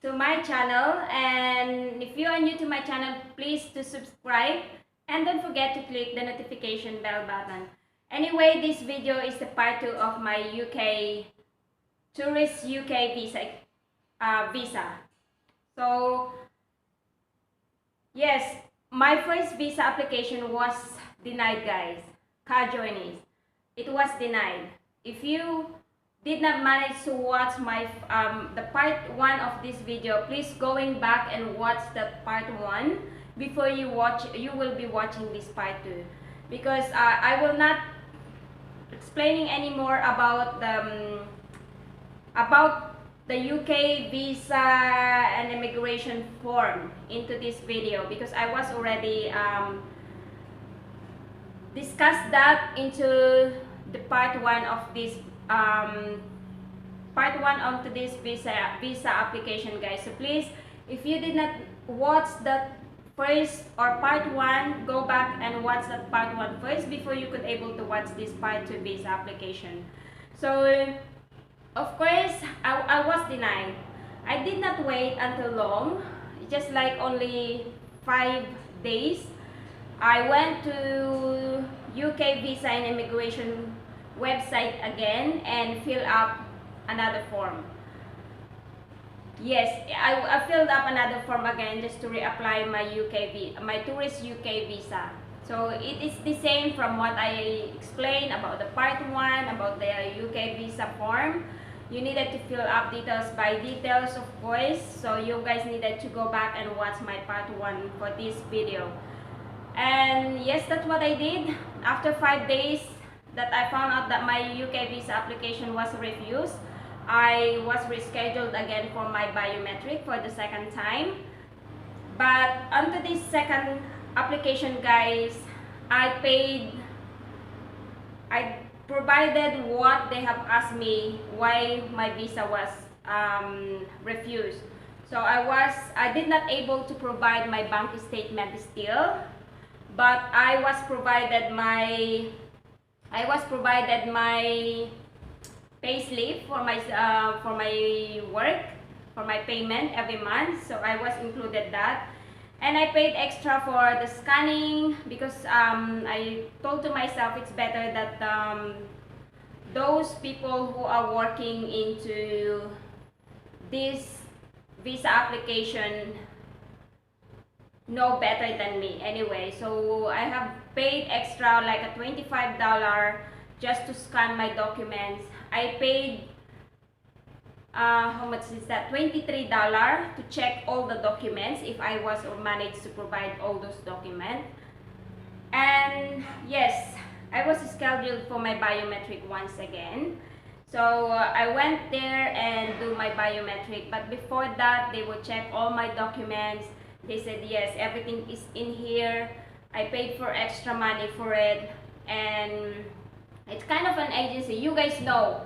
to my channel, and if you are new to my channel, please to subscribe and don't forget to click the notification bell button. Anyway, this video is the part 2 of my UK tourist UK visa. So yes, my first visa application was denied, guys. Car journeys, it was denied. If you did not manage to watch my the part 1 of this video, please going back and watch the part 1 before you will be watching this part 2, because I will not explaining anymore about the UK visa and immigration form into this video, because I was already discussed that into the part 1 of this part 1 of today's visa application, guys. So please, if you did not watch that first or part 1, go back and watch that part 1 first before you could able to watch this part 2 visa application. So of course, I was denied. I did not wait until long, just like only 5 days. I went to UK visa and immigration website again and fill up another form. Yes, I filled up another form again just to reapply my tourist UK visa. So it is the same from what I explained about the part 1 about the UK visa form. You needed to fill up details by details, of course. So you guys needed to go back and watch my part 1 for this video. And yes, that's what I did. After 5 days that I found out that my UK visa application was refused, I was rescheduled again for my biometric for the second time. But onto this second application, guys, I provided what they have asked me why my visa was refused. So I did not able to provide my bank statement still, but I was provided my payslip for my work, for my payment every month. So I was included that, and I paid extra for the scanning, because I told to myself it's better that those people who are working into this visa application know better than me anyway. So I have paid extra like a $25 just to scan my documents. I paid how much is that, $23 to check all the documents if I was or managed to provide all those documents. And yes, I was scheduled for my biometric once again. So I went there and do my biometric, but before that they will check all my documents. They said yes, everything is in here. I paid for extra money for it, and it's kind of an agency. You guys know,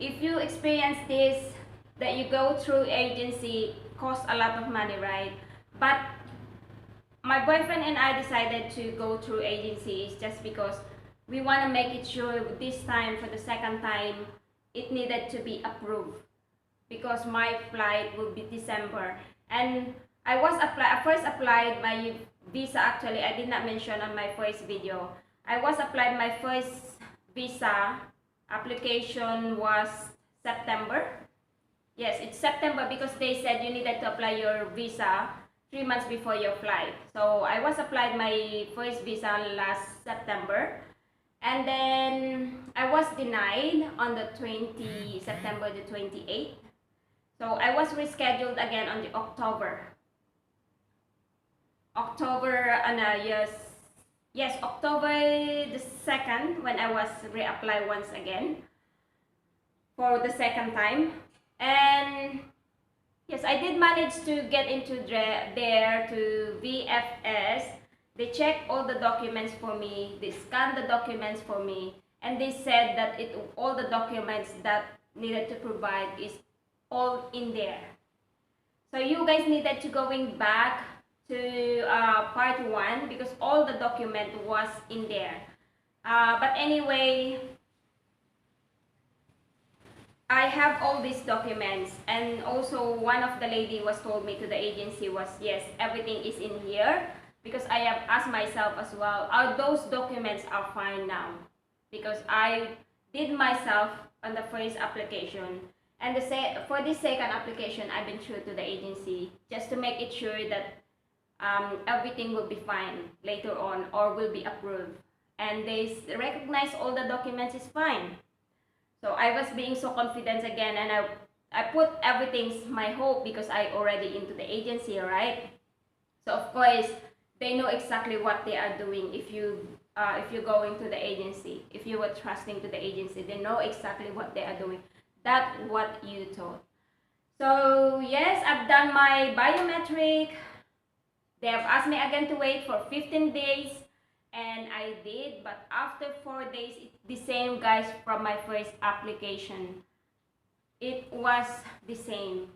if you experience this, that you go through agency, costs a lot of money, right? But my boyfriend and I decided to go through agencies just because we want to make it sure this time, for the second time, it needed to be approved, because my flight will be December. And I first applied my visa. Actually, I did not mention on my first video. I was applied my first visa application was September. Yes, it's September, because they said you needed to apply your visa 3 months before your flight. So I was applied my first visa last September, and then I was denied on the September the 28th. So I was rescheduled again on the October, October the 2nd, when I was reapply once again for the second time. And yes, I did manage to get into there to VFS. They checked all the documents for me, they scanned the documents for me, and they said that all the documents that needed to provide is all in there. So you guys needed to going back to part 1, because all the document was in there. But anyway, I have all these documents, and also one of the lady was told me to the agency was, yes, everything is in here, because I have asked myself as well, are those documents are fine now? Because I did myself on the first application, and for this second application, I've been true to the agency just to make it sure that everything will be fine later on or will be approved, and they recognize all the documents is fine. So I was being so confident again, and I put everything's my hope because I already into the agency, right? So of course they know exactly what they are doing. If you go into the agency, if you were trusting to the agency, they know exactly what they are doing. That's what you thought. So yes, I've done my biometric. They have asked me again to wait for 15 days, and I did, but after 4 days, it's the same, guys, from my first application. It was the same.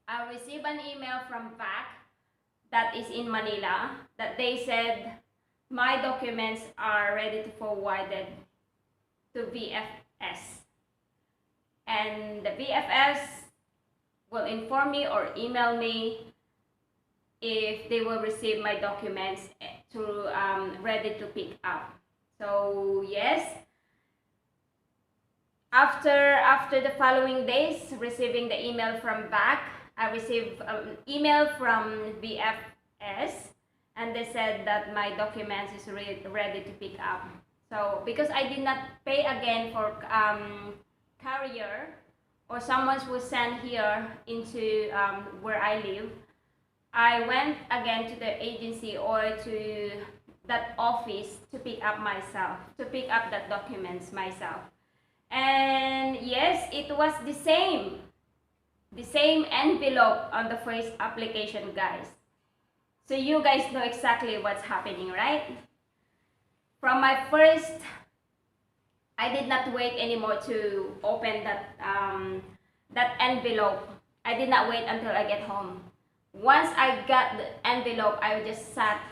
I received an email from VAC that is in Manila that they said my documents are ready to forwarded to VFS. And the VFS will inform me or email me if they will receive my documents to ready to pick up. So yes, after the following days receiving the email from back, I received an email from VFS, and they said that my documents is ready to pick up. So because I did not pay again for carrier or someone who sent here into where I live, I went again to the agency or to that office to pick up myself, to pick up that documents myself. And yes, it was the same envelope on the first application, guys. So you guys know exactly what's happening, right? From my first, I did not wait anymore to open that envelope. I did not wait until I get home. Once I got the envelope, I just sat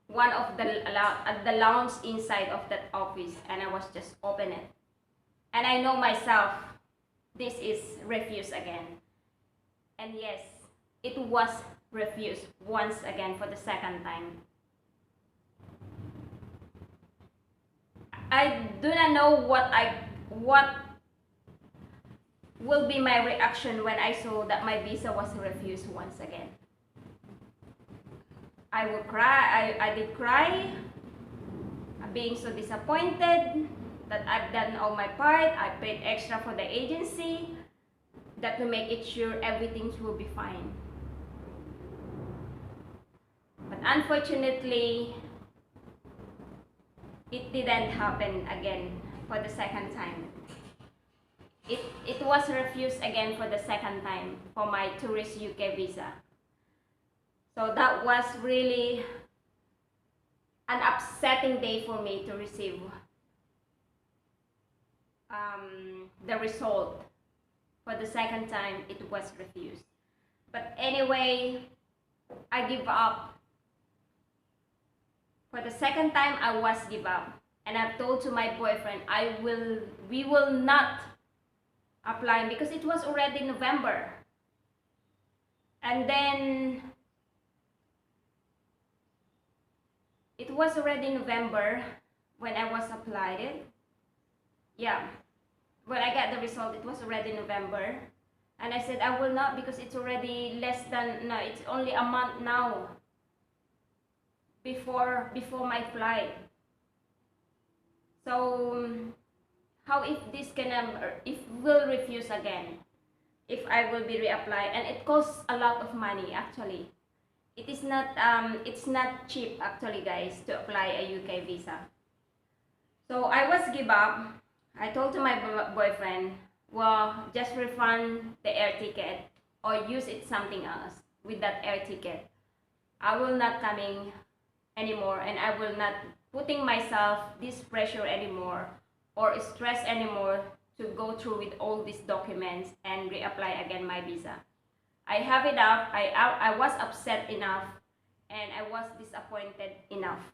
one of the lounge inside of that office, and I was just open it. And I know myself, this is refused again. And yes, it was refused once again for the second time. I do not know what will be my reaction when I saw that my visa was refused once again. I will cry. I did cry, being so disappointed that I've done all my part. I paid extra for the agency that to make it sure everything will be fine. But unfortunately, it didn't happen again for the second time. It was refused again for the second time for my tourist UK visa. So that was really an upsetting day for me to receive the result. For the second time, it was refused. But anyway, I give up. For the second time, I was give up. And I've told to my boyfriend, we will not apply because it was already November. And then it was already November when I was applied it. Yeah, when I got the result, it was already November. And I said I will not because it's already it's only a month now before my flight. So how if this if will refuse again, if I will be reapply, and it costs a lot of money actually. It is not it's not cheap actually, guys, to apply a UK visa. So I was give up. I told to my boyfriend, well, just refund the air ticket or use it something else with that air ticket. I will not coming anymore, and I will not putting myself this pressure anymore or stress anymore to go through with all these documents and reapply again my visa. I have it up. I was upset enough, and I was disappointed enough.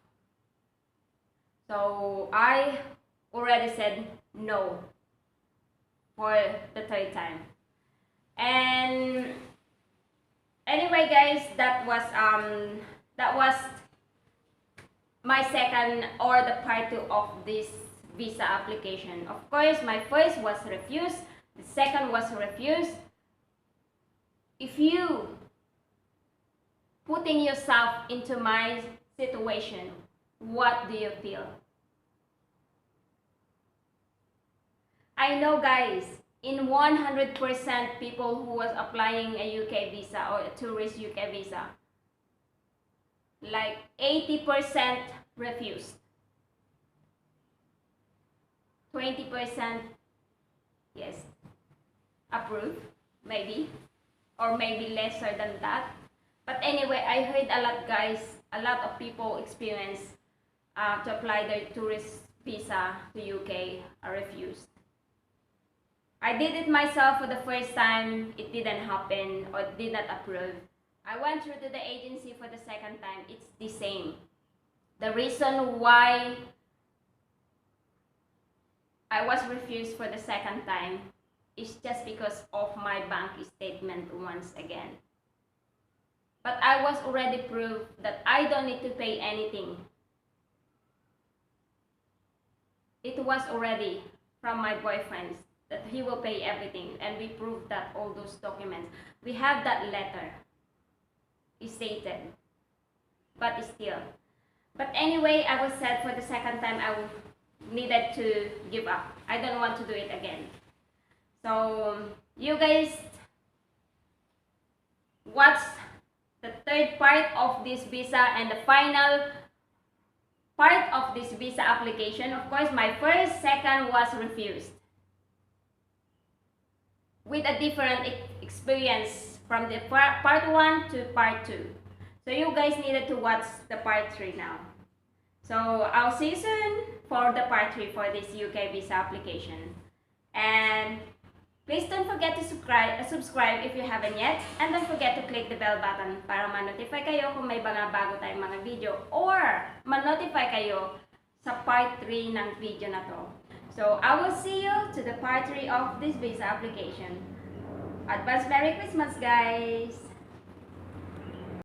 So I already said no for the third time. And anyway guys, that was my second or the part 2 of this visa application. Of course, my first was refused, the second was refused. If you putting yourself into my situation, what do you feel? I know guys, in 100% people who was applying a UK visa or a tourist UK visa, like 80% refused. 20% yes, approved, maybe, or maybe lesser than that. But anyway, I heard a lot guys, a lot of people experience to apply their tourist visa to UK are refused. I did it myself for the first time, it didn't happen or did not approve. I went through to the agency for the second time, it's the same. The reason why I was refused for the second time is just because of my bank statement once again. But I was already proved that I don't need to pay anything. It was already from my boyfriend that he will pay everything, and we proved that all those documents. We have that letter. It's stated. But still. But anyway, I was sad for the second time. I needed to give up. I don't want to do it again. So you guys watch the third part of this visa and the final part of this visa application. Of course, my first, second was refused, with a different experience from the part 1 to part 2. So you guys needed to watch the part 3 now. So I'll see you soon for the part 3 for this UK visa application. And please don't forget to subscribe if you haven't yet. And don't forget to click the bell button para ma-notify kayo kung may mga bago tayong mga video, or ma-notify kayo sa part 3 ng video na to. So I will see you to the part 3 of this visa application. Advance Merry Christmas guys!